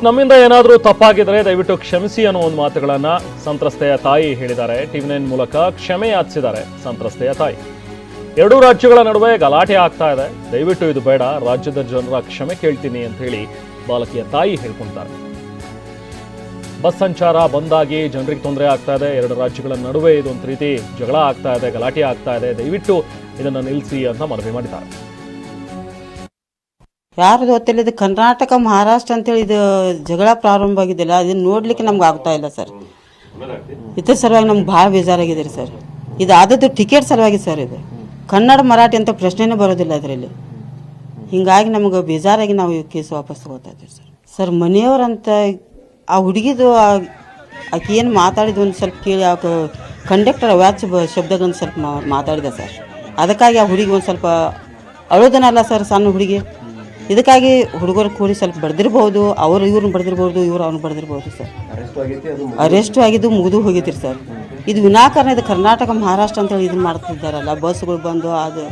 ನಮ್ಮಿಂದ ಏನಾದರೂ ತಪ್ಪಾಗಿದ್ರೆ ದಯವಿಟ್ಟು ಕ್ಷಮಿಸಿ ಅನ್ನೋ ಒಂದು ಮಾತುಗಳನ್ನ ಸಂತ್ರಸ್ತೆಯ ತಾಯಿ ಹೇಳಿದ್ದಾರೆ. ಟಿವಿ9 ಮೂಲಕ ಕ್ಷಮೆ ಯಾಚಿಸಿದ್ದಾರೆ ಸಂತ್ರಸ್ತೆಯ ತಾಯಿ. ಎರಡೂ ರಾಜ್ಯಗಳ ನಡುವೆ ಗಲಾಟೆ ಆಗ್ತಾ ಇದೆ, ದಯವಿಟ್ಟು ಇದು ಬೇಡ, ರಾಜ್ಯದ ಜನರ ಕ್ಷಮೆ ಕೇಳ್ತೀನಿ ಅಂತ ಹೇಳಿ ಬಾಲಕಿಯ ತಾಯಿ ಹೇಳ್ಕೊಂತಾರೆ. ಬಸ್ ಸಂಚಾರ ಬಂದಾಗಿ ಜನರಿಗೆ ತೊಂದರೆ ಆಗ್ತಾ ಇದೆ. ಎರಡು ರಾಜ್ಯಗಳ ನಡುವೆ ಇದೊಂದು ರೀತಿ ಜಗಳ ಆಗ್ತಾ ಇದೆ, ಗಲಾಟೆ ಆಗ್ತಾ ಇದೆ, ದಯವಿಟ್ಟು ಇದನ್ನು ನಿಲ್ಲಿಸಿ ಅಂತ ಮನವಿ ಮಾಡಿದ್ದಾರೆ. ಯಾರ್ದು ಗೊತ್ತಿಲ್ಲ, ಇದು ಕರ್ನಾಟಕ ಮಹಾರಾಷ್ಟ್ರ ಅಂತೇಳಿ ಇದು ಜಗಳ ಪ್ರಾರಂಭ ಆಗಿದ್ದಿಲ್ಲ, ಅದನ್ನ ನೋಡ್ಲಿಕ್ಕೆ ನಮ್ಗೆ ಆಗ್ತಾ ಇಲ್ಲ ಸರ್. ಇದ್ರ ಸಲುವಾಗಿ ನಮ್ಗೆ ಭಾಳ ಬೇಜಾರಾಗಿದೆ ರೀ ಸರ್. ಇದು ಆದದ್ದು ಟಿಕೆಟ್ ಸಲುವಾಗಿ ಸರ್. ಇದು ಕನ್ನಡ ಮರಾಠಿ ಅಂತ ಪ್ರಶ್ನೆನೇ ಬರೋದಿಲ್ಲ ಅದರಲ್ಲಿ. ಹಿಂಗಾಗಿ ನಮ್ಗೆ ಬೇಜಾರಾಗಿ ನಾವು ಈ ಕೇಸ್ ವಾಪಸ್ ತಗೋತಾ ಇದ್ದೀವಿ ಸರ್. ಸರ್ ಮನೆಯವರಂತ ಆ ಹುಡುಗಿದು ಆಕೆ ಏನು ಮಾತಾಡಿದ್ದು ಒಂದು ಸ್ವಲ್ಪ ಕೇಳಿ ಆ ಕಂಡಕ್ಟರ್ ವ್ಯಾಚ್ ಶಬ್ದಗಳನ್ನು ಸ್ವಲ್ಪ ಮಾತಾಡಿದೆ ಸರ್. ಅದಕ್ಕಾಗಿ ಆ ಹುಡುಗಿ ಒಂದು ಸ್ವಲ್ಪ ಅಳೋದನಲ್ಲ ಸರ್, ಸಣ್ಣ ಹುಡುಗಿ. ಇದಕ್ಕಾಗಿ ಹುಡುಗರು ಕೂಡಿ ಸ್ವಲ್ಪ ಬಡ್ದಿರ್ಬೋದು, ಇವ್ರನ್ನ ಬಡ್ದಿರ್ಬೋದು, ಅವ್ರನ್ನ ಬಡ್ದಿರ್ಬೋದು ಸರ್. ಅರೆಸ್ಟು ಆಗಿದ್ದು ಮುಗಿದು ಹೋಗಿದ್ರಿ ಸರ್. ಇದು ವಿನಾಕಾರಣ ಇದು ಕರ್ನಾಟಕ ಮಹಾರಾಷ್ಟ್ರ ಅಂತೇಳಿ ಇದನ್ನ ಮಾಡ್ತಿದ್ದಾರಲ್ಲ, ಬಸ್ಗಳು ಬಂದು ಅದು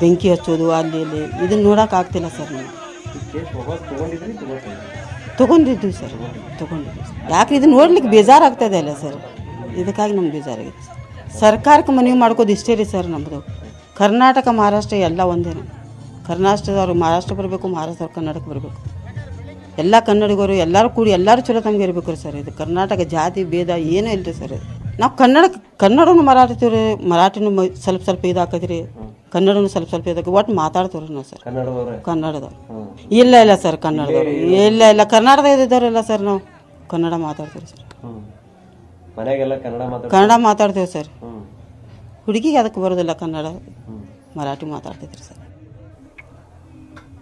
ಬೆಂಕಿ ಹಚ್ಚೋದು ಅಲ್ಲಿ ಇಲ್ಲಿ, ಇದನ್ನ ನೋಡೋಕೆ ಆಗ್ತಿಲ್ಲ ಸರ್. ನಾವು ತೊಗೊಂಡಿದ್ವಿ ಸರ್, ಯಾಕೆ ಇದು ನೋಡ್ಲಿಕ್ಕೆ ಬೇಜಾರಾಗ್ತದೆ ಅಲ್ಲ ಸರ್. ಇದಕ್ಕಾಗಿ ನಮ್ಗೆ ಬೇಜಾರಾಗಿದೆ ಸರ್. ಸರ್ಕಾರಕ್ಕೆ ಮನವಿ ಮಾಡ್ಕೋದು ಇಷ್ಟೇ ರೀ ಸರ್. ನಮ್ಮದು ಕರ್ನಾಟಕ ಮಹಾರಾಷ್ಟ್ರ ಎಲ್ಲ ಒಂದೇ. ಕರ್ನಾಟಕದವ್ರು ಮಹಾರಾಷ್ಟ್ರ ಬರಬೇಕು, ಮಹಾರಾಷ್ಟ್ರವ್ರು ಕನ್ನಡಕ್ಕೆ ಬರಬೇಕು. ಎಲ್ಲ ಕನ್ನಡಿಗರು ಎಲ್ಲರೂ ಕೂಡಿ ಎಲ್ಲರೂ ಚಲೋ ತಮಗೆ ಇರಬೇಕು ರೀ ಸರ್. ಇದು ಕರ್ನಾಟಕ ಜಾತಿ ಭೇದ ಏನೂ ಇಲ್ಲ ರೀ ಸರ್. ನಾವು ಕನ್ನಡನೂ ಮರಾಠಿತೀವಿ ರೀ, ಮರಾಠಿನೂ ಸ್ವಲ್ಪ ಇದಾಕೈತಿ ರೀ, ಕನ್ನಡನೂ ಸ್ವಲ್ಪ ಇದಕ್ಕೆ ಒಟ್ಟು ಮಾತಾಡ್ತೀವಿ ರೀ ನಾವು ಸರ್. ಕನ್ನಡದವ್ರು ಇಲ್ಲ ಸರ್, ಕನ್ನಡದವ್ರು ಇಲ್ಲ ಕರ್ನಾಟಕದಾಗ ಇದ್ದವ್ರಲ್ಲ ಸರ್. ನಾವು ಕನ್ನಡ ಮಾತಾಡ್ತೀವಿ ಸರ್, ಕನ್ನಡ ಮಾತಾಡ್ತೀವಿ ಸರ್. ಹುಡುಗಿಗೆ ಅದಕ್ಕೆ ಬರೋದಿಲ್ಲ, ಕನ್ನಡ ಮರಾಠಿ ಮಾತಾಡ್ತೈತ್ರಿ ಸರ್.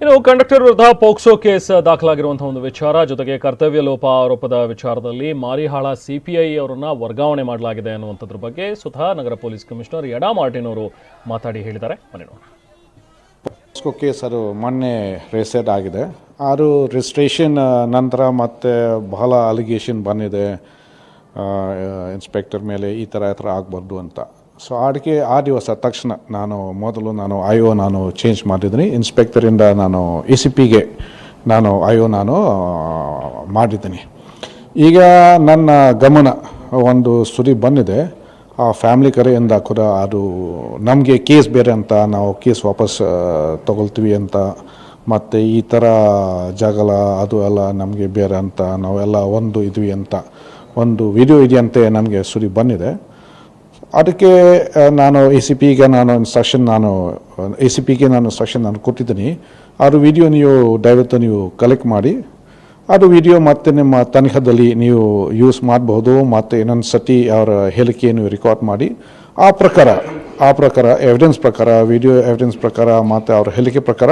ಇನ್ನು ಕಂಡಕ್ಟರ್ ವಿರುದ್ಧ ಪೋಕ್ಸೋ ಕೇಸ್ ದಾಖಲಾಗಿರುವಂತಹ ಒಂದು ವಿಚಾರ, ಜೊತೆಗೆ ಕರ್ತವ್ಯ ಲೋಪ ಆರೋಪದ ವಿಚಾರದಲ್ಲಿ ಮಾರಿಹಾಳ ಸಿಪಿಐ ಅವರನ್ನ ವರ್ಗಾವಣೆ ಮಾಡಲಾಗಿದೆ ಅನ್ನುವಂಥದ್ರ ಬಗ್ಗೆ ಸ್ವತಃ ನಗರ ಪೊಲೀಸ್ ಕಮಿಷನರ್ ಯಡಾ ಮಾರ್ಟಿನ್ ಅವರು ಮಾತಾಡಿ ಹೇಳಿದ್ದಾರೆ. ಪೋಕ್ಸೋ ಕೇಸ್ ಅದು ಮೊನ್ನೆ ರಿಜಿಸ್ಟರ್ಡ್ ಆಗಿದೆ. ಅದು ರಿಜಿಸ್ಟ್ರೇಷನ್ ನಂತರ ಮತ್ತೆ ಬಹಳ ಅಲಿಗೇಷನ್ ಬಂದಿದೆ ಇನ್ಸ್ಪೆಕ್ಟರ್ ಮೇಲೆ, ಈ ಥರ ಆಗಬಾರ್ದು ಅಂತ. ಸೊ ಅದಕ್ಕೆ ಆ ದಿವಸ ತಕ್ಷಣ ನಾನು ಚೇಂಜ್ ಮಾಡಿದ್ದೀನಿ. ಇನ್ಸ್ಪೆಕ್ಟರಿಂದ ನಾನು ACPಗೆ ನಾನು ಮಾಡಿದ್ದೀನಿ. ಈಗ ನನ್ನ ಗಮನ ಒಂದು ಸುದ್ದಿ ಬಂದಿದೆ, ಆ ಫ್ಯಾಮಿಲಿ ಕಡೆಯಿಂದ ಕೂಡ ಅದು ನಮಗೆ ಕೇಸ್ ಬೇರೆ ಅಂತ, ನಾವು ಕೇಸ್ ವಾಪಸ್ ತಗೊಳ್ತೀವಿ ಅಂತ, ಮತ್ತು ಈ ಥರ ಜಗಳ ಅದು ಎಲ್ಲ ನಮಗೆ ಬೇರೆ ಅಂತ, ನಾವೆಲ್ಲ ಒಂದು ಇದ್ವಿ ಅಂತ ಒಂದು ವಿಡಿಯೋ ಇದೆಯಂತೆ ನಮಗೆ ಸುದ್ದಿ ಬಂದಿದೆ. ಅದಕ್ಕೆ ನಾನು ACPಗೆ ಇನ್ಸ್ಟ್ರಕ್ಷನ್ ಕೊಟ್ಟಿದ್ದೀನಿ. ಅದು ವಿಡಿಯೋ ನೀವು ದಯವಿಟ್ಟು ನೀವು ಕಲೆಕ್ಟ್ ಮಾಡಿ, ಅದು ವಿಡಿಯೋ ಮತ್ತು ನಿಮ್ಮ ತನಿಖೆಯಲ್ಲಿ ನೀವು ಯೂಸ್ ಮಾಡಬಹುದು. ಮತ್ತು ಇನ್ನೊಂದು ಸತಿ ಅವರ ಹೇಳಿಕೆ ನೀವು ರೆಕಾರ್ಡ್ ಮಾಡಿ, ಆ ಪ್ರಕಾರ ಎವಿಡೆನ್ಸ್ ಪ್ರಕಾರ, ವಿಡಿಯೋ ಎವಿಡೆನ್ಸ್ ಪ್ರಕಾರ ಮತ್ತು ಅವರ ಹೇಳಿಕೆ ಪ್ರಕಾರ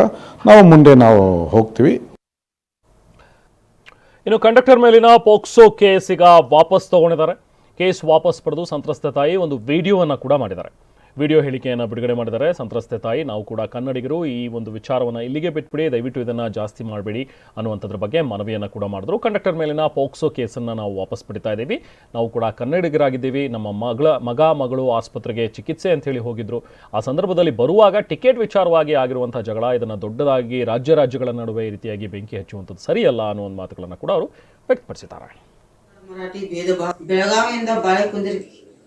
ಮುಂದೆ ನಾವು ಹೋಗ್ತೀವಿ. ಇನ್ನು ಕಂಡಕ್ಟರ್ ಮೇಲಿನ ಪೋಕ್ಸೋ ಕೇಸ್ ಈಗ ವಾಪಸ್ ತಗೊಂಡಿದ್ದಾರೆ. ಕೇಸ್ ವಾಪಸ್ ಪಡೆದು ಸಂತ್ರಸ್ತೆ ತಾಯಿ ಒಂದು ವಿಡಿಯೋವನ್ನು ಕೂಡ ಮಾಡಿದ್ದಾರೆ. ವಿಡಿಯೋ ಹೇಳಿಕೆಯನ್ನು ಬಿಡುಗಡೆ ಮಾಡಿದ್ದಾರೆ ಸಂತ್ರಸ್ತೆ ತಾಯಿ. ನಾವು ಕೂಡ ಕನ್ನಡಿಗರು, ಈ ಒಂದು ವಿಚಾರವನ್ನು ಇಲ್ಲಿಗೆ ಬಿಟ್ಬಿಡಿ, ದಯವಿಟ್ಟು ಇದನ್ನು ಜಾಸ್ತಿ ಮಾಡಬೇಡಿ ಅನ್ನುವಂಥದ್ರ ಬಗ್ಗೆ ಮನವಿಯನ್ನು ಕೂಡ ಮಾಡಿದ್ರು. ಕಂಡಕ್ಟರ್ ಮೇಲಿನ ಪೋಕ್ಸೋ ಕೇಸನ್ನು ನಾವು ವಾಪಸ್ ಪಡಿತಾ ಇದ್ದೀವಿ, ನಾವು ಕೂಡ ಕನ್ನಡಿಗರಾಗಿದ್ದೀವಿ, ನಮ್ಮ ಮಗಳು ಆಸ್ಪತ್ರೆಗೆ ಚಿಕಿತ್ಸೆ ಅಂತ ಹೇಳಿ ಹೋಗಿದ್ರು. ಆ ಸಂದರ್ಭದಲ್ಲಿ ಬರುವಾಗ ಟಿಕೆಟ್ ವಿಚಾರವಾಗಿ ಆಗಿರುವಂಥ ಜಗಳ, ಇದನ್ನು ದೊಡ್ಡದಾಗಿ ರಾಜ್ಯಗಳ ನಡುವೆ ಈ ರೀತಿಯಾಗಿ ಬೆಂಕಿ ಹಚ್ಚುವಂಥದ್ದು ಸರಿಯಲ್ಲ ಅನ್ನೋ ಒಂದು ಮಾತುಗಳನ್ನು ಕೂಡ ಅವರು ವ್ಯಕ್ತಪಡಿಸಿದ್ದಾರೆ. ಮರಾಠಿ ಭೇದ ಭಾವ. ಬೆಳಗಾವಿಯಿಂದ ಬಾಳೆಕುಂದ್ರಿ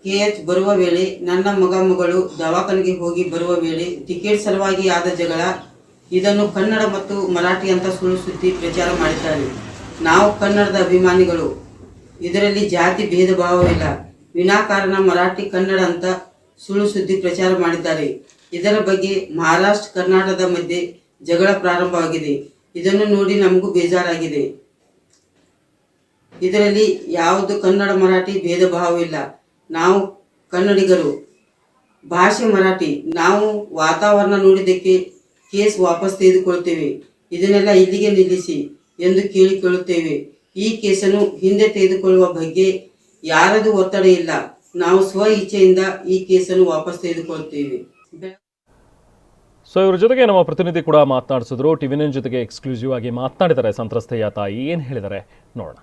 KH ಬರುವ ವೇಳೆ ನನ್ನ ಮಗಳು ದವಾಖಾನೆಗೆ ಹೋಗಿ ಬರುವ ವೇಳೆ ಟಿಕೆಟ್ ಸಲುವಾಗಿ ಆದ ಜಗಳ. ಇದನ್ನು ಕನ್ನಡ ಮತ್ತು ಮರಾಠಿ ಅಂತ ಸುಳ್ಳು ಸುದ್ದಿ ಪ್ರಚಾರ ಮಾಡಿದ್ದಾರೆ. ನಾವು ಕನ್ನಡದ ಅಭಿಮಾನಿಗಳು, ಇದರಲ್ಲಿ ಜಾತಿ ಭೇದ ಭಾವವಿಲ್ಲ. ವಿನಾಕಾರಣ ಮರಾಠಿ ಕನ್ನಡ ಅಂತ ಸುಳ್ಳು ಸುದ್ದಿ ಪ್ರಚಾರ ಮಾಡಿದ್ದಾರೆ. ಇದರ ಬಗ್ಗೆ ಮಹಾರಾಷ್ಟ್ರ ಕರ್ನಾಟಕದ ಮಧ್ಯೆ ಜಗಳ ಪ್ರಾರಂಭವಾಗಿದೆ. ಇದನ್ನು ನೋಡಿ ನಮಗೂ ಬೇಜಾರಾಗಿದೆ. ಇದರಲ್ಲಿ ಯಾವುದು ಕನ್ನಡ ಮರಾಠಿ ಭೇದ ಭಾವವಿಲ್ಲ. ನಾವು ಕನ್ನಡಿಗರು, ಭಾಷೆ ಮರಾಠಿ. ನಾವು ವಾತಾವರಣ ನೋಡಿದ್ದಕ್ಕೆ ಕೇಸ್ ವಾಪಸ್ ತೆಗೆದುಕೊಳ್ತೇವೆ. ಇದನ್ನೆಲ್ಲ ಇಲ್ಲಿಗೆ ನಿಲ್ಲಿಸಿ ಎಂದು ಕೇಳಿಕೊಳ್ಳುತ್ತೇವೆ. ಈ ಕೇಸನ್ನು ಹಿಂದೆ ತೆಗೆದುಕೊಳ್ಳುವ ಬಗ್ಗೆ ಯಾರದು ಒತ್ತಡ ಇಲ್ಲ. ನಾವು ಸ್ವ ಇಚ್ಛೆಯಿಂದ ಈ ಕೇಸನ್ನು ವಾಪಸ್ ತೆಗೆದುಕೊಳ್ತೇವೆ. ಸೊ ಇವ್ರ ಜೊತೆಗೆ ನಮ್ಮ ಪ್ರತಿನಿಧಿ ಕೂಡ ಮಾತನಾಡಿಸಿದ್ರು. ಟಿವಿ9 ಜೊತೆಗೆ ಎಕ್ಸ್ಕ್ಲೂಸಿವ್ ಆಗಿ ಮಾತನಾಡಿದ್ದಾರೆ ಸಂತ್ರಸ್ತೆಯ ತಾಯಿ. ಏನು ಹೇಳಿದ್ದಾರೆ ನೋಡೋಣ.